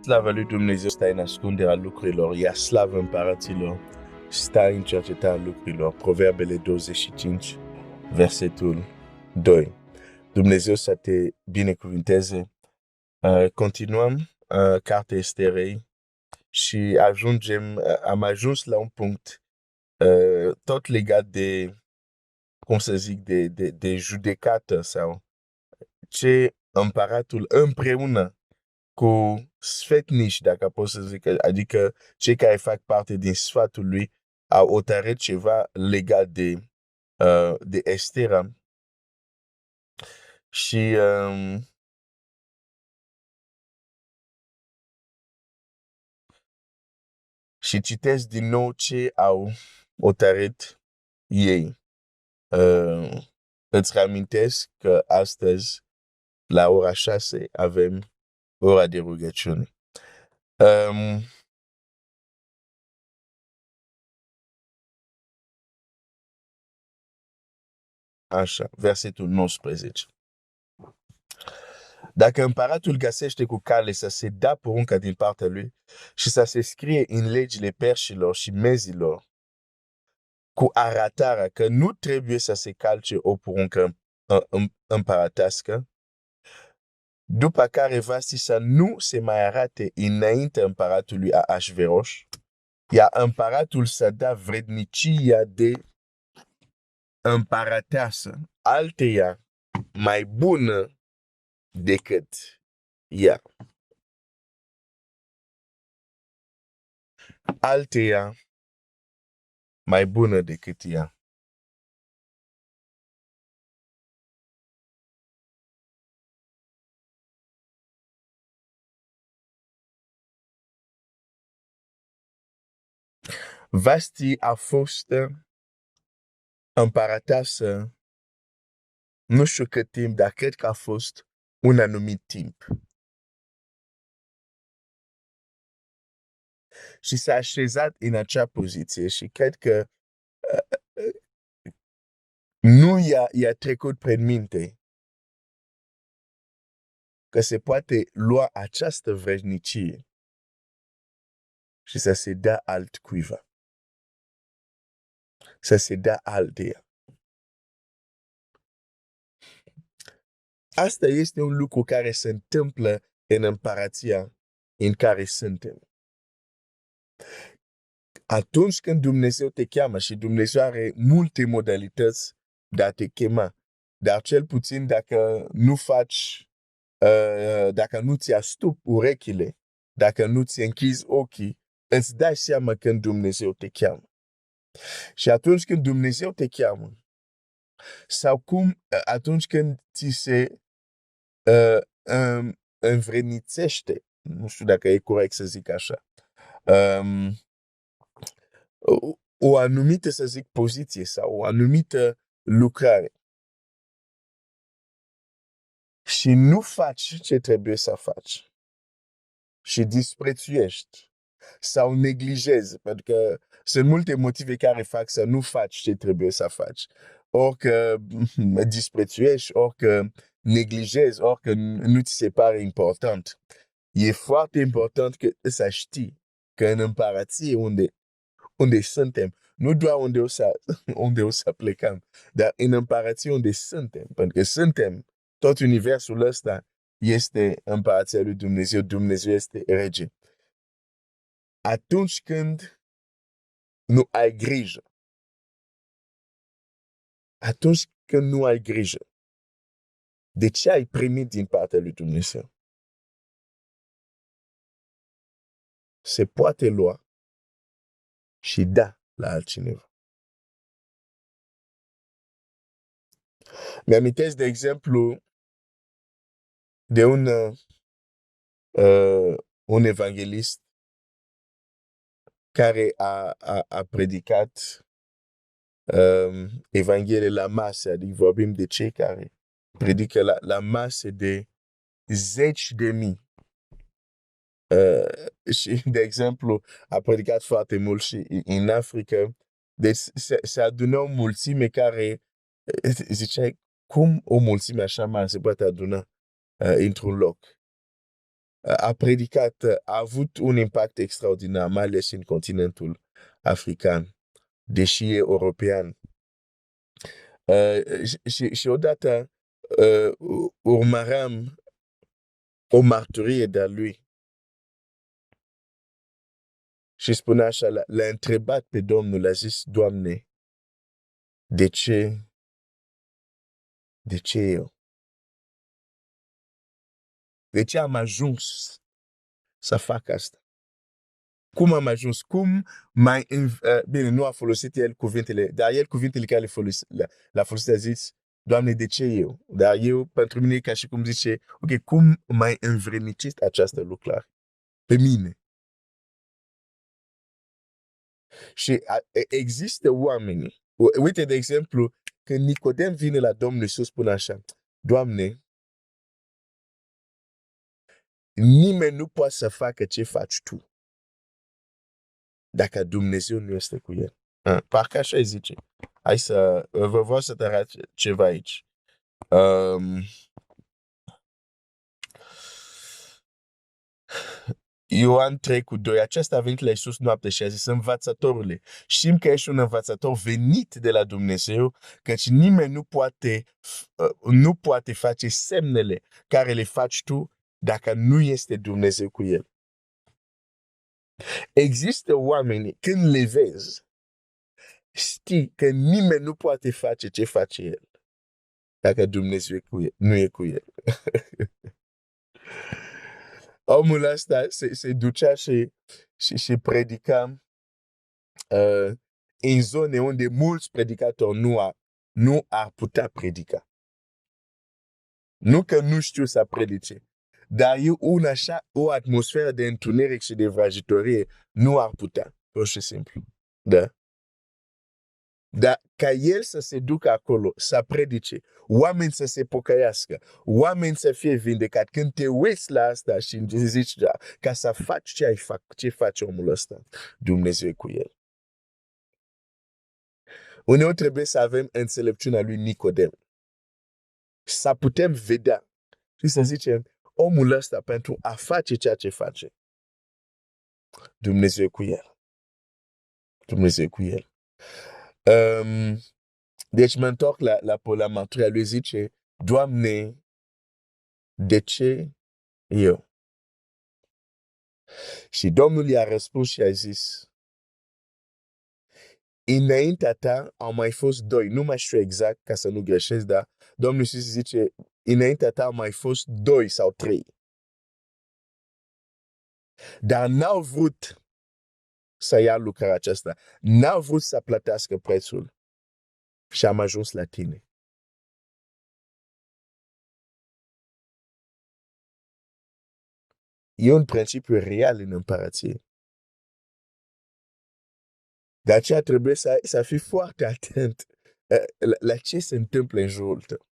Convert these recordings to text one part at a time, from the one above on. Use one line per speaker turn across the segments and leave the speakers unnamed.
Slava lui Dumnezeu stă în ascunderea lucrurilor, iar slavă împăraților stă în cercetarea lucrurilor. Proverbele 25, versetul 2. Dumnezeu să te binecuvinteze. Continuăm cartea Esterei și am ajuns la un punct tot legat de, cum să zic, de judecată sau ce împăratul împreună cu sfetnici, dacă pot să zic, adică cei care fac parte din sfatul lui, au hotărât ceva legat de Estera. Și și citesc din nou ce au hotărât ei. Îți reamintesc că astăzi, la ora 6, avem ora de rugăciune. Așa, versetul 19. Dacă împăratul găsește cu cale să se dea porunca din partea lui și să se scrie în legile perșilor și mezilor cu arătarea că nu trebuie să se calce o poruncă împărătească, după care va să nu se mai arate înainte împăratului Ahasveros, iar împăratul să dea vrednicia de împărăteasă alteia mai bună decât ea. Alteia mai bună decât ea. Vasti a fost împărăteasă nu știu cât timp, dar cred că a fost un anumit timp. Și s-a așezat în acea poziție și cred că nu i-a trecut prin minte că se poate lua această vrednicie și să se dea altcuiva. Să se dea alteia. Asta este un lucru care se întâmplă în împărația în care suntem. Atunci când Dumnezeu te cheamă și Dumnezeu are multe modalități de a te chema, dar cel puțin dacă nu faci, dacă nu ți astupi urechile, dacă nu ți închizi ochii, îți dai seama când Dumnezeu te cheamă. Și atunci când Dumnezeu te cheamă, sau atunci când ți se învrednițește, nu știu dacă e corect să zic așa, o anumită, să zic, poziție sau o anumită lucrare și nu faci ce trebuie să faci și disprețuiești sau neglijezi, pentru că sunt multe motive care fac să nu faci ce trebuie să faci. Ori că disprețuiești, ori că neglijezi, ori că nu ți se pare important. E foarte important să știi că în împărație unde suntem, nu doar unde o să plecăm, dar în împărație unde suntem, pentru că suntem, tot universul ăsta este împărația lui Dumnezeu, Dumnezeu este rege. Atunci când nu ai grijă, atunci când nu ai grijă de ce ai primit din partea lui Dumnezeu, se poate lua și da la altcineva. Mi-amintesc, de exemplu, de un evanghelist care a predicat Evanghelie la masă, adică vorbim de cei care predică la masă de zeci de mii. Și, de exemplu, a predicat foarte mult și în Africa. Deci se adună o mulțime care ziceai, cum o mulțime așa mare se poate aduna într-un loc? a predicat, a avut un impact extraordinar, mai ales în continentul african, deși e european. Și odată urmăream o mărturie de-a lui și spunea așa, l-a întrebat pe Domnul, a zis, Doamne, de ce eu? De ce am ajuns să fac asta? Cum am ajuns? Cum mai... Bine, nu a folosit el cuvintele, dar el cuvintele care le-a folosit a zis, Doamne, de ce eu? Dar eu, pentru mine, ca și cum zice, ok, cum mai învrednicit această lucrare pe mine? Și există oameni, uite, de exemplu, când Nicodem vine la Domnul Iisus, spune așa, Doamne, nimeni nu poate să facă ce faci tu dacă Dumnezeu nu este cu el. Parcă așa îi zice. Hai să, vreau să te arăt ceva aici. Ioan 3:2, acesta a venit la Iisus noapte și a zis, învățătorule, știm că ești un învățător venit de la Dumnezeu, căci nimeni nu poate face semnele care le faci tu dacă nu este Dumnezeu cu el. Există oameni, când le vezi, știi că nimeni nu poate face ce face el dacă Dumnezeu nu e cu el. Omul ăsta se ducea și predica în zone unde mulți predicatori nu ar putea predica. Nu că nu știu să predice, dar e o atmosferă de întuneric și de vrăjitorie nu ar putea, pur și simplu. Da? Dar ca el să se ducă acolo, să predice, oameni să se pocăiască, oameni să fie vindecați. Când te uiți la asta și zici, da, ca să faci ce face omul ăsta, Dumnezeu e cu el. Uneori trebuie să avem înțelepciunea lui Nicodem. Să putem vedea și să zicem, omul ăsta pentru a face ceea ce face, Dumnezeu e cu el. Dumnezeu e cu el. Deci mă întorc la mărturia lui, zice, Doamne, de ce eu? Și Domnul i-a răspuns și a zis, înaintea ta au mai fost doi, nu mai știu exact ca să nu greșesc, dar Domnul Iisus zice, înaintea ta au mai fost 2 sau 3. Dar n-au vrut să ia lucrarea aceasta, n-au vrut să plătească prețul și am ajuns la tine. E un principiu real în împărăție. De aceea trebuie să fii foarte atent la ce se întâmplă în jurul tău.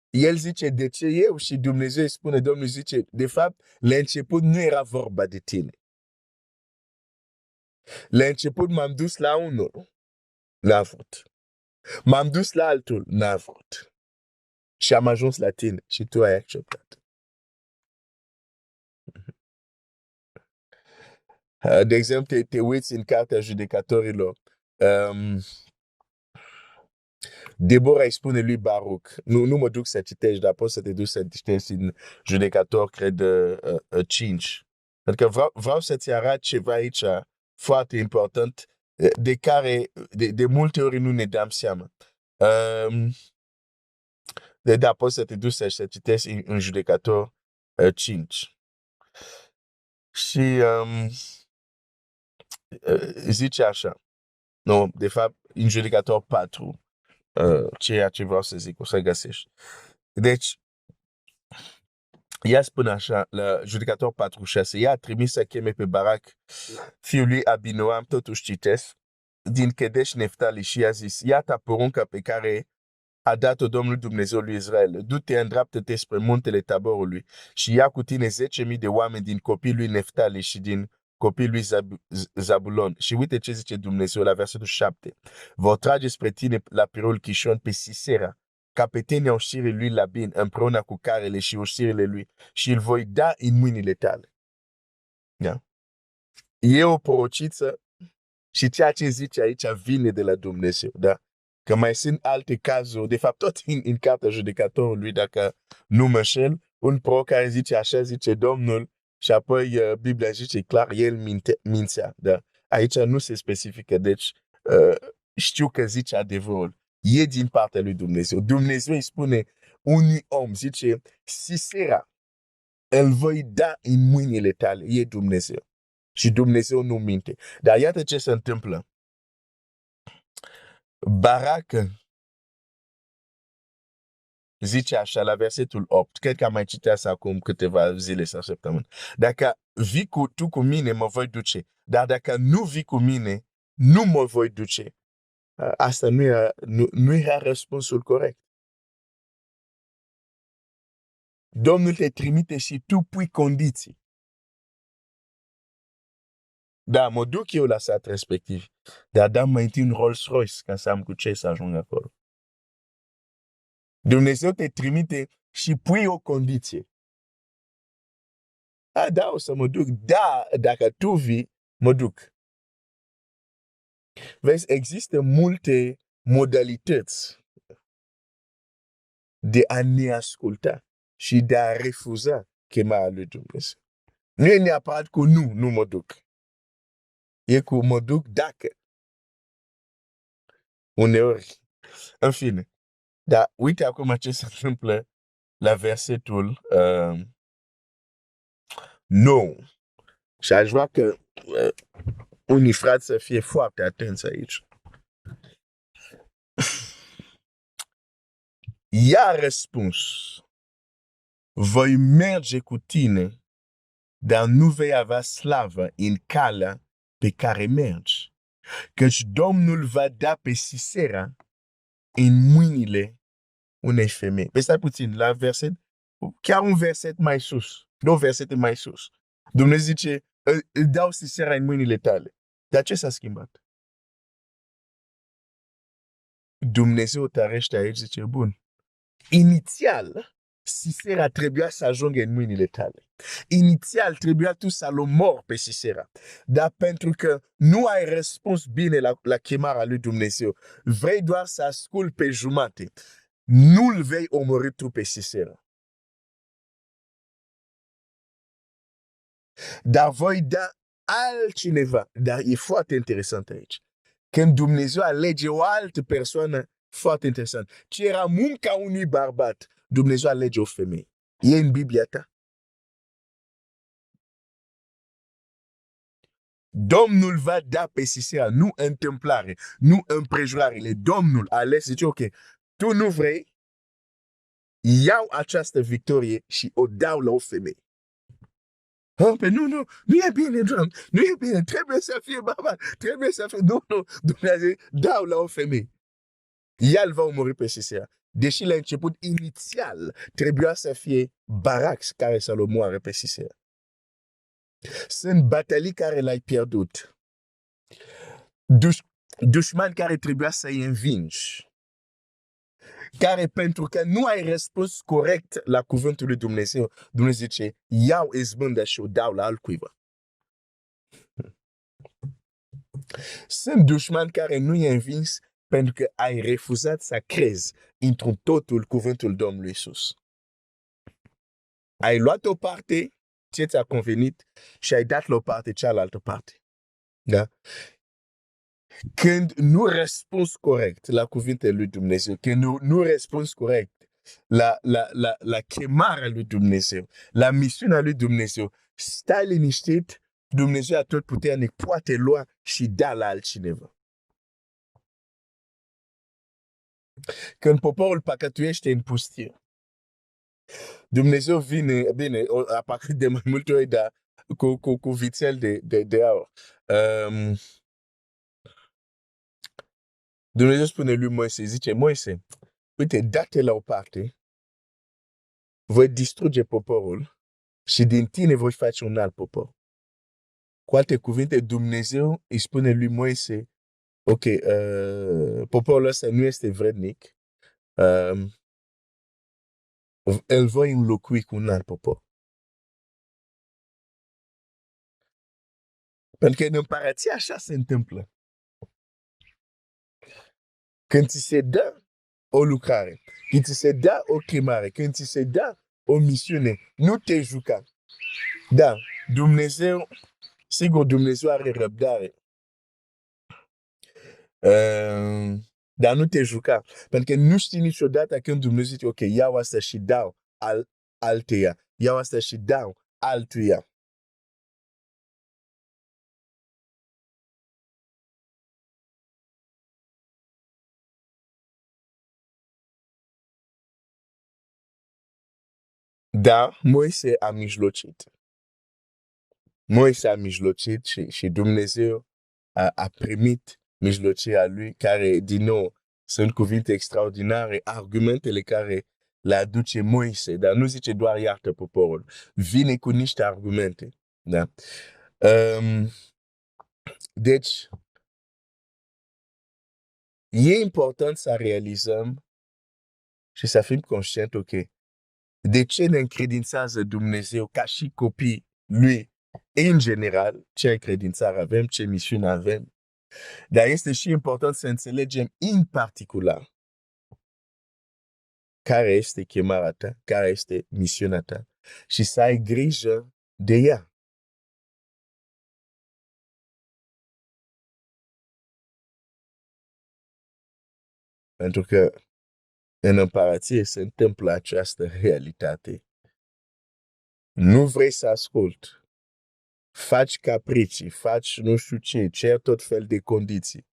El zice, de ce eu? Și Dumnezeu îi spune, Domnul zice, de fapt, la început nu era vorba de tine. La început m-am dus la unul, n-a vrut. M-am dus la altul, n-a vrut. Și am ajuns la tine și tu ai acceptat. De exemplu, te uiți în cartea judecătorilor. Deborah îi spune lui Baruch, nu mă duc să citești, dar poți să te duci să citești în Judecător, cred, 5. Pentru că vreau să-ți arăt ceva aici foarte important, de care de multe ori nu ne dăm seama. Da, poți să te duci să citești în Judecător 5. Și zice așa, nu, de fapt, în Judecător 4, ceea ce vreau să zic, o să găsești. Deci, ea spune așa, la Judecător 4:6, ea a trimis să cheme pe Barak, fiul lui Abinoam, totuși citesc, din Kedesh Neftali și i-a zis, iată porunca pe care a dat-o Domnul Dumnezeu lui Israel. Du-te, îndreaptă-te spre muntele Taborului și ia cu tine 10.000 de oameni din copiii lui Neftali și din copiii lui Zabulon. Și uite ce zice Dumnezeu la versetul 7. Vor trage spre tine la Pirul Kishon pe Sisera, capetenia ușirii lui Labin împreună cu carele și ușirile lui și îl voi da în mâinile tale. Da? E o prorociță și ceea ce zice aici vine de la Dumnezeu. Da? Că mai sunt alte cazuri, de fapt tot în cartea judecătorului, dacă nu mă înșel, un proroc care zice așa, zice Domnul, și apoi Biblia zice clar, el mințea. Da? Aici nu se specifică, deci știu că zice adevărul. E din partea lui Dumnezeu. Dumnezeu îi spune unui om, zice, Sisera, îl voi da în mâinile tale. E Dumnezeu. Și Dumnezeu nu minte. Dar iată ce se întâmplă. Barak zice așa la versetul 8. Cred că am mai citit asta acum câteva zile sau săptămâni. Dacă vii tu cu mine, mă voi duce. Dar dacă nu vii cu mine, nu mă voi duce. Asta nu era răspunsul corect. Domnul te trimite și tu pui condiții. Da, mă duc eu la sat respectiv. Dar dam mai întâi un Rolls-Royce ca să am cu ce să ajung acolo. Dumnezeu te trimite și pui o condiție. Da, o să mă duc. Da, dacă tu vii, mă duc. Vezi, există multe modalități de a ne asculta și de a refuza chemarea lui Dumnezeu. Nu e neapărat cu nu mă duc. E cu mă duc dacă. Uneori. În fine. Dar uite acum ce se întâmplă la versetul 9. Și aș vrea că unii frați să fie foarte atenți aici. I-a răspuns, voi merge cu tine, dar nu vei avea slavă în calea pe care mergi, căci Domnul va da pe Sisera în mâinile unei femei. Pe stai puțin, la verset, chiar un verset mai sus, 2 versete mai sus. Dumnezeu zice, îl dau Sisera în mâinile tale. Dar ce s-a schimbat? Dumnezeu tărește aici, zice, bun. Inițial, Sisera trebuia să ajungă în mâinile tale. Inițial, trebuia tu să-l omori pe Sisera. Dar pentru că nu ai răspuns bine la chemarea lui Dumnezeu, vrei doar să asculți pe jumate, nu-l vei omori tu pe Sisera. Dar voi da altcineva. Dar e foarte interesant aici. Când Dumnezeu alege o altă persoană, foarte interesant. Ce era munca unui bărbat, Dumnezeu alege o femeie. E în Biblia ta. Domnul va da pe Sisera, nu întâmplare, nu împrejurările. Domnul a ales, zice, ok, tu nu vrei, iau această victorie și o dau la o femeie. Pe nu e bine, Doamne, nu e bine, trebuie să fie bărbat, trebuie să fie, nu, Dumnezeu, dau la o femeie. El va omori pe Sisera. Deși la început, inițial, trebuia să fie Barak care să-l omoare pe Sisera. Sunt batalii care l-ai pierdut. Dușmani care trebuia să-i învingi. Care pentru că nu ai răspuns corect la cuvântul lui Dumnezeu, Dumnezeu zice, iau izbândă și o dau la altcuiva. Sunt dușmani care nu i-ai învins pentru că ai refuzat să crezi într-un totul cuvântul Domnului Iisus. Ai luat o parte ce ți-a convenit și ai dat la o parte cealaltă parte. Da? Când nu răspunzi corect la cuvintele lui Dumnezeu, când nu răspunzi corect la chemarea lui Dumnezeu, la misiunea lui Dumnezeu, stai liniștit, Dumnezeu Atotputernic poate lua și da la altcineva. Când poporul păcătuiește în pustie, Dumnezeu vine, bine, apar de mai multe ori cu vițel de aur. Dumnezeu spune lui Moise, zice, Moise, uite, date la o parte, voi distruge poporul și din tine voi face un alt popor. Cu alte cuvinte, Dumnezeu îi spune lui Moise, ok, poporul ăsta nu este vrednic, îl voi înlocui cu un alt popor. Pentru că în împărăție așa se întâmplă. Când ți se dă o lucrare, când ți se dă o chemare, când ți se dă o misiune, nu te juca. Da, Dumnezeu, sigur, Dumnezeu are răbdare. Dar nu te juca. Pentru că nu știi niciodată când Dumnezeu zice, ok, iau asta și dau alteia. Iau asta și dau altuia. Da, Moise a mijlocit. Moise a mijlocit și Dumnezeu a primit mijlocirea lui, care, din nou, sunt cuvinte extraordinare, argumentele care le aduce Moise, dar nu zice doar iartă poporul. Vine cu niște argumente. Da? Deci, e important să realizăm și să fim conștienți, ok, de ce ne încredințează Dumnezeu ca și copii lui, în general, ce încredințare avem, ce misiune avem. Dar este și important să înțelegem în particular care este chemarea ta, care este misiunea ta și să ai grijă de ea. Pentru că în împărăție se întâmplă această realitate. Nu vrei să asculti. Faci capricii, faci nu știu ce, cer tot fel de condiții.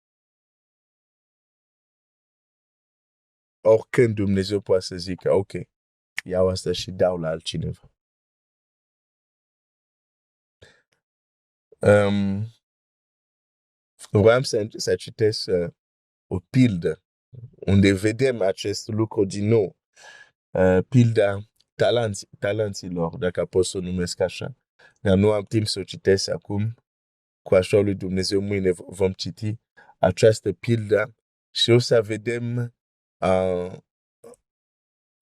Oricând Dumnezeu poate să zică, ok, iau asta și dau la altcineva. Vreau să citesc o pildă unde vedem acest lucru din nou. Pilda talanților, dacă pot să o numesc așa. Dar nu am timp să o citesc acum. Cu ajutorul lui Dumnezeu, mâine vom citi această pildă și o să vedem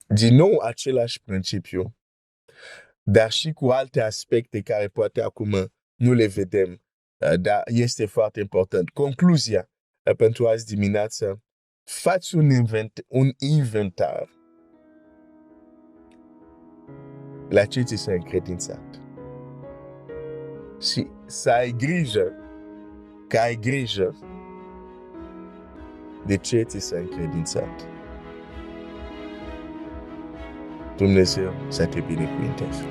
din nou același principiu, dar și cu alte aspecte care poate acum nu le vedem, dar este foarte important. Concluzia pentru azi dimineață: faci un inventar la ce ți s-a încredințat. Și să ai grijă de ce ți s-a încredințat. Dumnezeu să te binecuvânteze.